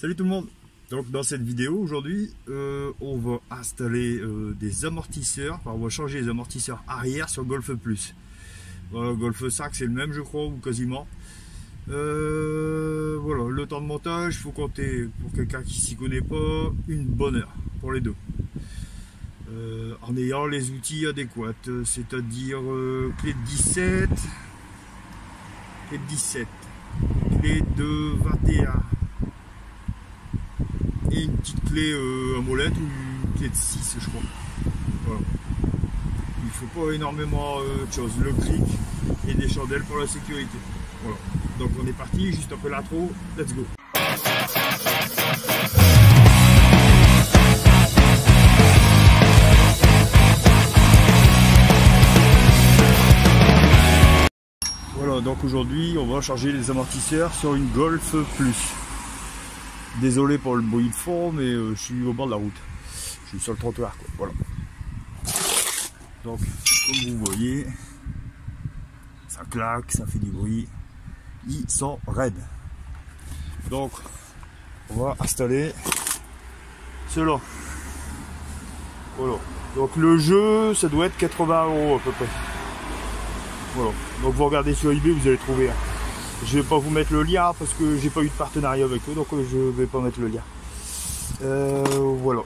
Salut tout le monde. Donc dans cette vidéo aujourd'hui on va installer des amortisseurs, enfin, on va changer les amortisseurs arrière sur Golf Plus. Voilà, Golf 5 c'est le même je crois ou quasiment. Voilà, le temps de montage, il faut compter pour quelqu'un qui s'y connaît pas une bonne heure pour les deux. En ayant les outils adéquats, c'est-à-dire clé de 17, clé de 21 et une petite clé à molette ou une clé de 6 je crois. Voilà. Il faut pas énormément de choses, le clic et des chandelles pour la sécurité. Voilà. Donc on est parti juste après l'intro, let's go. Voilà, donc aujourd'hui on va charger les amortisseurs sur une Golf Plus. Désolé pour le bruit de fond, mais je suis au bord de la route. Je suis sur le trottoir, quoi. Voilà. Donc, comme vous voyez, ça claque, ça fait du bruit. Ils sont raides. Donc, on va installer cela. Voilà. Donc le jeu, ça doit être 80 € à peu près. Voilà. Donc vous regardez sur eBay, vous allez trouver. Je vais pas vous mettre le lien parce que j'ai pas eu de partenariat avec eux, donc je vais pas mettre le lien. Voilà.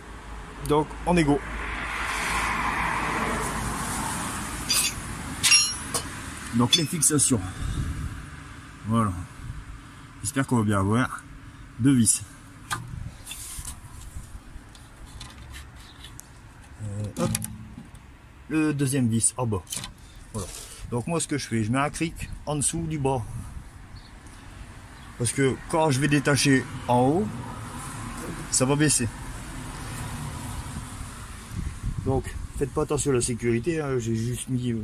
Donc on est go. Donc les fixations. Voilà. J'espère qu'on va bien avoir deux vis. Hop. Le deuxième vis en bas. Voilà. Donc moi ce que je fais, je mets un cric en dessous du bas. Parce que quand je vais détacher en haut, ça va baisser. Donc faites pas attention à la sécurité, hein, j'ai juste mis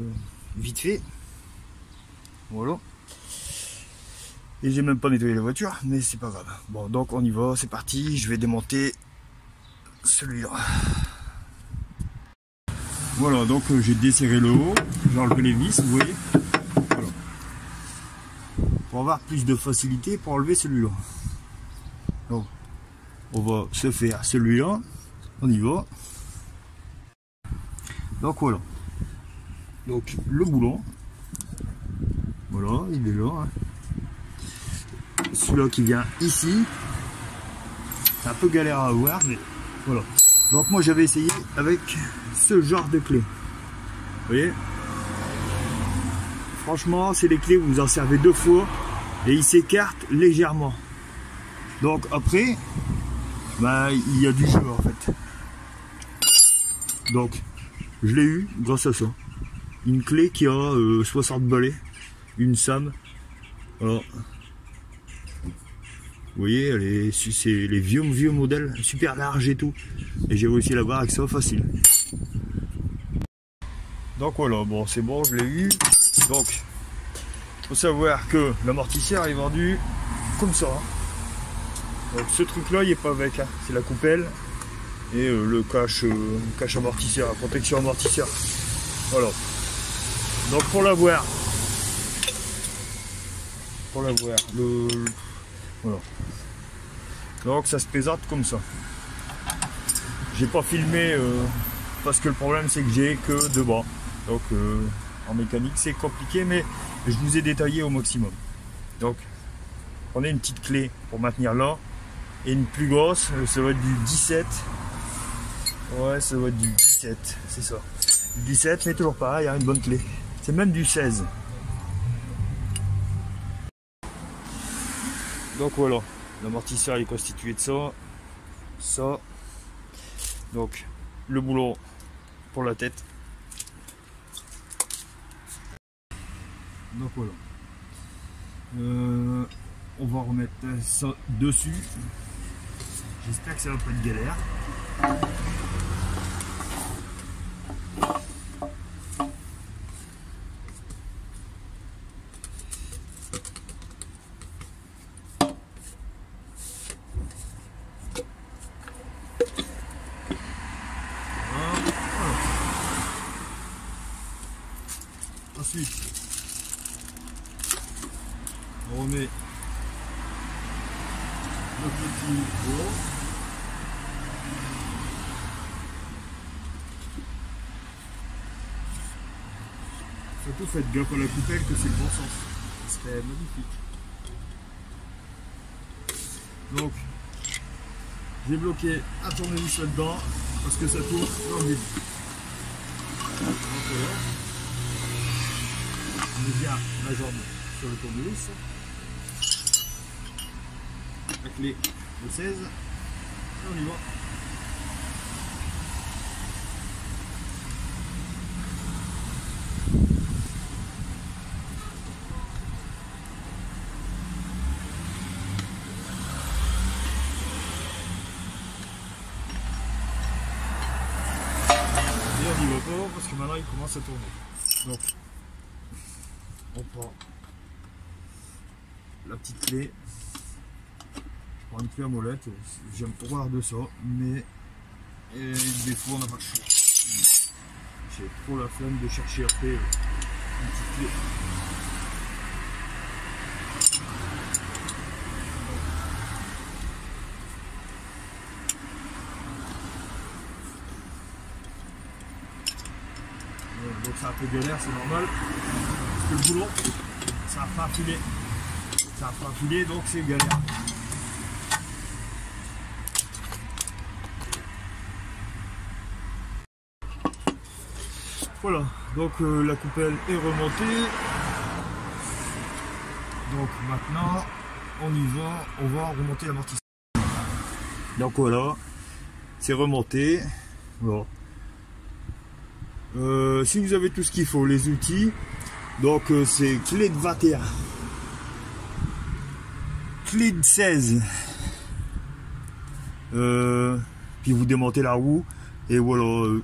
vite fait. Voilà. Et j'ai même pas nettoyé la voiture, mais c'est pas grave. Bon, donc on y va, c'est parti, je vais démonter celui-là. Voilà, donc j'ai desserré le haut, j'ai enlevé les vis, vous voyez. Voilà. Pour avoir plus de facilité pour enlever celui-là. Donc, on va se faire celui-là, on y va. Donc voilà. Donc le boulon, voilà, il est là. Hein. Celui-là qui vient ici, c'est un peu galère à avoir, mais voilà. Donc moi j'avais essayé avec ce genre de clé. Vous voyez? Franchement, c'est les clés où vous en servez deux fois et ils s'écartent légèrement. Donc après, bah, il y a du jeu en fait. Donc je l'ai eu grâce à ça. Une clé qui a 60 balais, une Sam. Alors, vous voyez, c'est les vieux modèles, super larges et tout. Et j'ai réussi à l'avoir avec ça facile. Donc voilà, bon c'est bon, je l'ai eu. Donc, il faut savoir que l'amortisseur est vendu comme ça. Donc ce truc là, il n'est pas avec, hein. C'est la coupelle et le cache amortisseur, la protection amortisseur. Voilà. Donc pour l'avoir, voilà. Donc ça se présente comme ça. J'ai pas filmé parce que le problème c'est que j'ai que deux bras. Donc en mécanique c'est compliqué, mais je vous ai détaillé au maximum. Donc prenez une petite clé pour maintenir là et une plus grosse, ça va être du 17. Ouais, ça va être du 17, c'est ça. Du 17, mais toujours pareil, il y a une bonne clé. C'est même du 16. Donc voilà, l'amortisseur est constitué de ça. Donc le boulon pour la tête. Donc voilà. On va remettre ça dessus. J'espère que ça va pas être galère. Ensuite, on remet le petit volant. Surtout faites gaffe à la coupelle que c'est le bon sens. Ce serait magnifique. Donc j'ai bloqué un tournevis là-dedans parce que ça tourne dans le vide. Donc voilà. On met bien la jambe sur le tournevis. La clé de 16. Et on y va. On n'y va pas parce que maintenant il commence à tourner. Donc on prend la petite clé. Je prends une clé à molette. J'aime pas avoir de ça, mais des fois on n'a pas le choix. J'ai trop la flemme de chercher après une petite clé. Donc c'est un peu galère, c'est normal, parce que le boulon, ça a pas affilé. Ça a pas affilé, donc c'est galère. Voilà, donc la coupelle est remontée. Donc maintenant, on y va, on va remonter l'amortisseur. Donc voilà, c'est remonté. Voilà. Si vous avez tout ce qu'il faut, les outils, donc c'est clé de 21, clé de 16, puis vous démontez la roue, et voilà,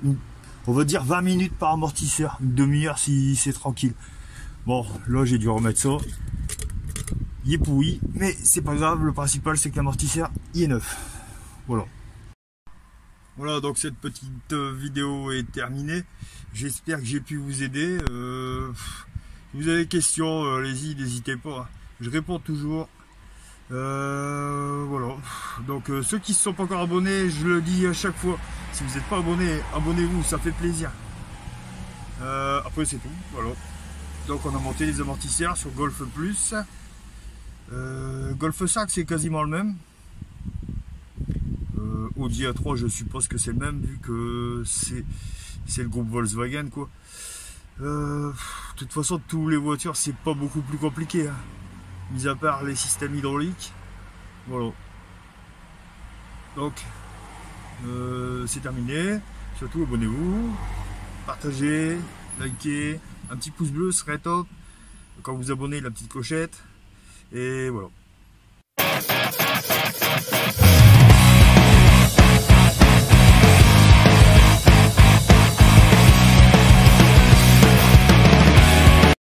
on va dire 20 minutes par amortisseur, une demi-heure si c'est tranquille. Bon, là j'ai dû remettre ça, il est pourri, mais c'est pas grave, le principal c'est que l'amortisseur il est neuf. Voilà. Voilà, donc cette petite vidéo est terminée. J'espère que j'ai pu vous aider. Si vous avez des questions, allez-y, n'hésitez pas. Je réponds toujours. Voilà. Donc ceux qui ne se sont pas encore abonnés, je le dis à chaque fois. Si vous n'êtes pas abonné, abonnez-vous, ça fait plaisir. Après c'est tout. Voilà. Donc on a monté les amortisseurs sur Golf Plus. Golf 5 c'est quasiment le même. Audi A3 je suppose que c'est le même vu que c'est le groupe Volkswagen quoi. De toute façon tous les voitures c'est pas beaucoup plus compliqué hein, mis à part les systèmes hydrauliques. Voilà, donc c'est terminé. Surtout abonnez-vous, partagez, likez, un petit pouce bleu serait top quand vous abonnez, la petite clochette, et voilà.